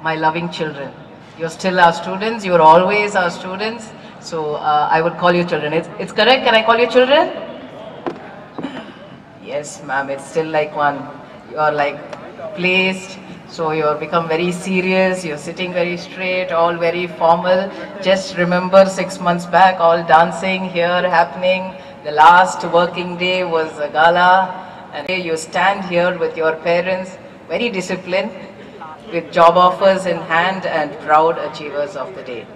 my loving children. You're still our students, you're always our students, so I would call you children. It's correct, can I call you children? Yes, ma'am, it's still like one. You're like placed, so you're become very serious, you're sitting very straight, all very formal. Just remember 6 months back, all dancing here happening. The last working day was a gala, and you stand here with your parents, very disciplined, with job offers in hand and proud achievers of the day.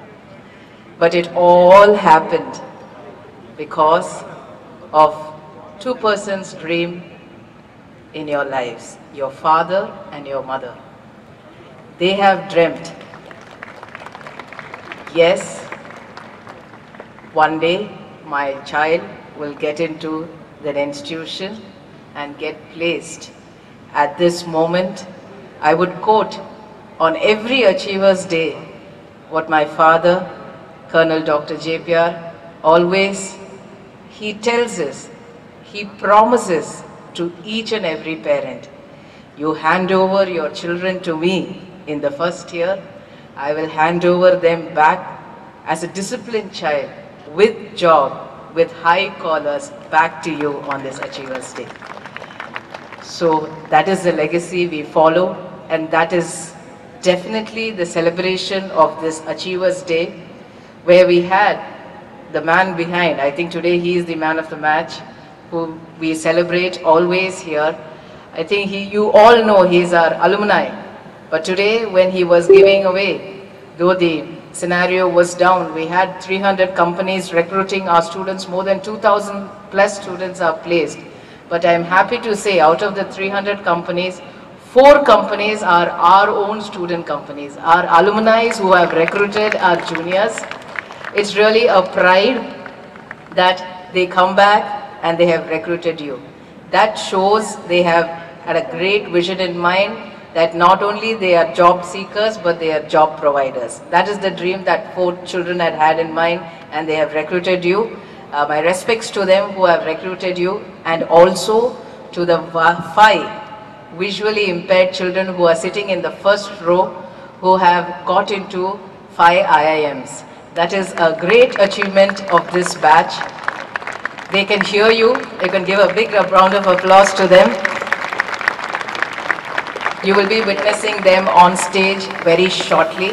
But it all happened because of two persons' dream in your lives, your father and your mother. They have dreamt, yes, one day my child will get into that institution and get placed. At this moment, I would quote on every Achievers Day what my father, Colonel Dr. JPR, always, he tells us, he promises to each and every parent, you hand over your children to me in the first year, I will hand over them back as a disciplined child with job, with high collars back to you on this Achievers Day. So that is the legacy we follow, and that is definitely the celebration of this Achievers Day, where we had the man behind. I think today he is the man of the match, who we celebrate always here. I think you all know he is our alumni. But today when he was giving away, though the scenario was down, we had 300 companies recruiting our students, more than 2,000 plus students are placed. But I am happy to say out of the 300 companies, 4 companies are our own student companies, our alumni who have recruited our juniors. It's really a pride that they come back and they have recruited you. That shows they have had a great vision in mind, that not only they are job seekers, but they are job providers. That is the dream that 4 children had in mind, and they have recruited you. My respects to them who have recruited you, and also to the 5 visually impaired children who are sitting in the first row, who have got into 5 IIMs. That is a great achievement of this batch. They can hear you. You can give a big round of applause to them. You will be witnessing them on stage very shortly.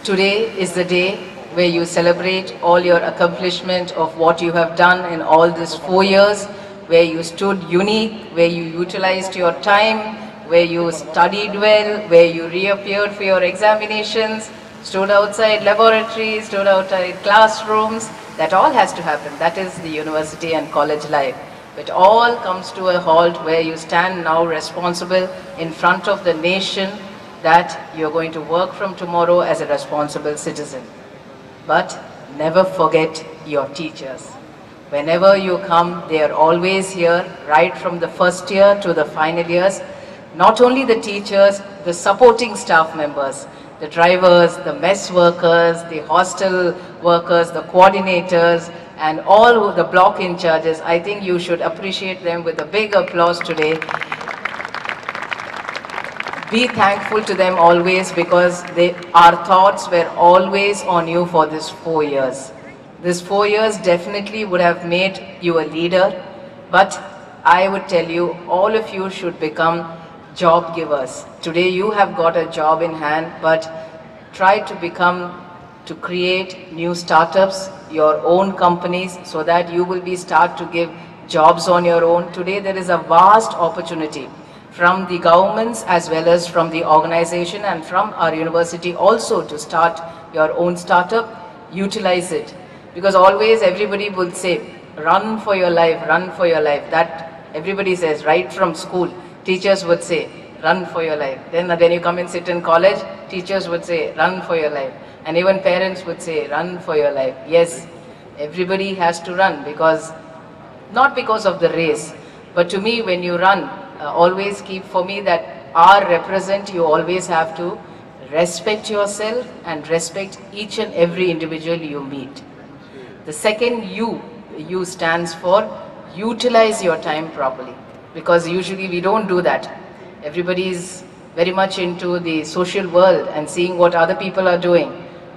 Today is the day where you celebrate all your accomplishment of what you have done in all these 4 years, where you stood unique, where you utilized your time, where you studied well, where you reappeared for your examinations, stood outside laboratories, stood outside classrooms. That all has to happen. That is the university and college life. But all comes to a halt where you stand now responsible in front of the nation that you're going to work from tomorrow as a responsible citizen. But never forget your teachers. Whenever you come, they are always here, right from the first year to the final years. Not only the teachers, the supporting staff members, the drivers, the mess workers, the hostel workers, the coordinators, and all the block in charges. I think you should appreciate them with a big applause today. Be thankful to them always, because our thoughts were always on you for this 4 years. This 4 years definitely would have made you a leader, but I would tell you, all of you should become job givers. Today you have got a job in hand, but try to create new startups, your own companies, so that you will start to give jobs on your own. Today there is a vast opportunity from the governments as well as from the organization and from our university also to start your own startup. Utilize it, because always everybody will say, run for your life, run for your life. That everybody says, right from school, teachers would say, run for your life. Then when you come and sit in college, teachers would say, run for your life. And even parents would say, run for your life. Yes, everybody has to run, because, not because of the race, but to me when you run, always keep for me that R represent, you always have to respect yourself and respect each and every individual you meet. The second U stands for utilize your time properly, because usually we don't do that. Everybody is very much into the social world and seeing what other people are doing.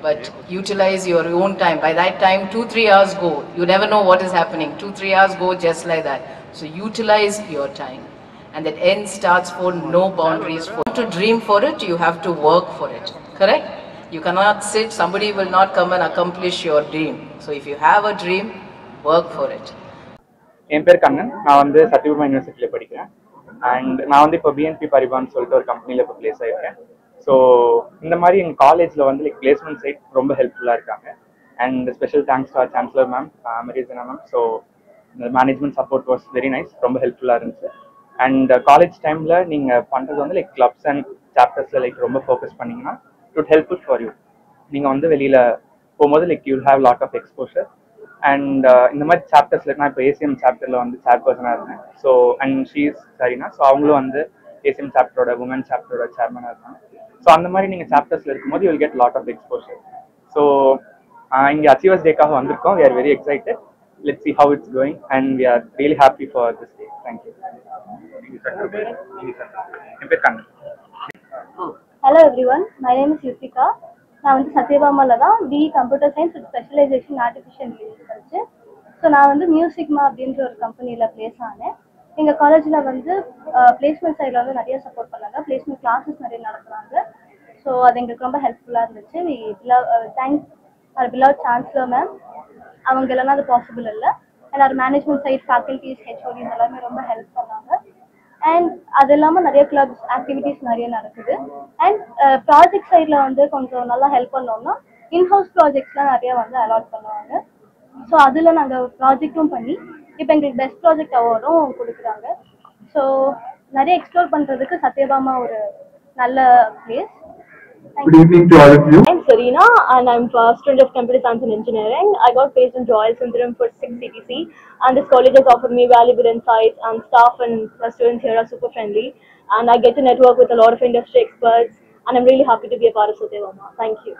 But utilize your own time. By that time, 2-3 hours go. You never know what is happening. 2-3 hours go just like that. So utilize your time. And that end starts for no boundaries. For to dream for it, you have to work for it. Correct? You cannot sit, somebody will not come and accomplish your dream. So if you have a dream, work for it. என் பேர் கண்ணன். நான் வந்து சத்தியபுரம் யூனிவர்சிட்டியில் படிக்கிறேன். And நான் வந்து இப்போ PNB பரிபான்னு சொல்லிட்டு ஒரு கம்பெனியில் இப்போ பிளேஸ் ஆகிருக்கேன். ஸோ இந்த மாதிரி எங்கள் காலேஜில் வந்து லைக் பிளேஸ்மெண்ட் சைட் ரொம்ப ஹெல்ப்ஃபுல்லாக இருக்காங்க. And special thanks to chancellor ma'am மெரிசனா மேம். ஸோ இந்த management support was very nice, ரொம்ப ஹெல்ப்ஃபுல்லாக இருந்துச்சு. அண்ட் காலேஜ் டைமில் நீங்கள் பண்ணுறது வந்து லைக் கிளப்ஸ் அண்ட் சாப்டர்ஸில் லைக் ரொம்ப ஃபோக்கஸ் பண்ணிங்கன்னா it would helpful for you. நீங்கள் வந்து வெளியில் போகும்போது like you have lot of exposure. And இந்த மாதிரி சாப்டர்ஸ்ல நான் இப்போ ஏசிஎம் சாப்டர்ல வந்து சேர் பர்சனாக இருந்தேன். ஸோ அண்ட் ஷீஸ் சரினா, ஸோ அவங்களும் வந்து ஏசிஎம் சாப்டரோட உமன் சாப்டரோட சேர்மனாக இருந்தாங்க. ஸோ அந்த மாதிரி நீங்கள் சாப்டர்ஸ்ல இருக்கும்போது you will get lot of exposure. So இங்கே அச்சீவர்ஸ் டேக்காக வந்திருக்கோம். We are very excited. Let's see how it's going and we are really happy for this day. Thank you. என் பேர் Kannan. Hello everyone, my name is Yuthika. நான் வந்து சத்யபாமாவில் தான் BE computer science with specialisation artificial intelligence படித்தேன். So நான் வந்து மியூசிக்மா அப்படின்ற ஒரு கம்பெனியில் ப்ளேஸ் ஆனேன். எங்கள் காலேஜில் வந்து பிளேஸ்மெண்ட் சைடில் வந்து நிறைய சப்போர்ட் பண்ணாங்க. பிளேஸ்மெண்ட் கிளாஸஸ் நிறைய நடத்துனாங்க. ஸோ அது எங்களுக்கு ரொம்ப ஹெல்ப்ஃபுல்லாக இருந்துச்சு. Thanks our beloved chancellor ma'am. அவங்க இல்லைனா அது பாசிபிள் இல்லை. And our management side faculties HODs எல்லாருமே ரொம்ப ஹெல்ப் பண்ணாங்க. அண்ட் அது இல்லாமல் நிறைய கிளப்ஸ் ஆக்டிவிட்டீஸ் நிறைய நடக்குது. அண்ட் ப்ராஜெக்ட் சைடில் வந்து கொஞ்சம் நல்லா ஹெல்ப் பண்ணோம்னா இன்ஹவுஸ் ப்ராஜெக்ட்ஸ்லாம் நிறைய வந்து அலாட் பண்ணுவாங்க. ஸோ அதில் நாங்கள் ப்ராஜெக்டும் பண்ணி இப்போ எங்களுக்கு பெஸ்ட் ப்ராஜெக்ட் அவார்டும் கொடுக்குறாங்க. ஸோ நிறைய எக்ஸ்ப்ளோர் பண்ணுறதுக்கு சத்யபாமா ஒரு நல்ல place. Good evening to all of you. I'm Serena and I'm a student of Computer Science and Engineering. I got placed in Royal Sundaram for 6 CTC and this college has offered me valuable insights and staff and the students here are super friendly and I get to network with a lot of industry experts and I'm really happy to be a part of Satyabama. Thank you.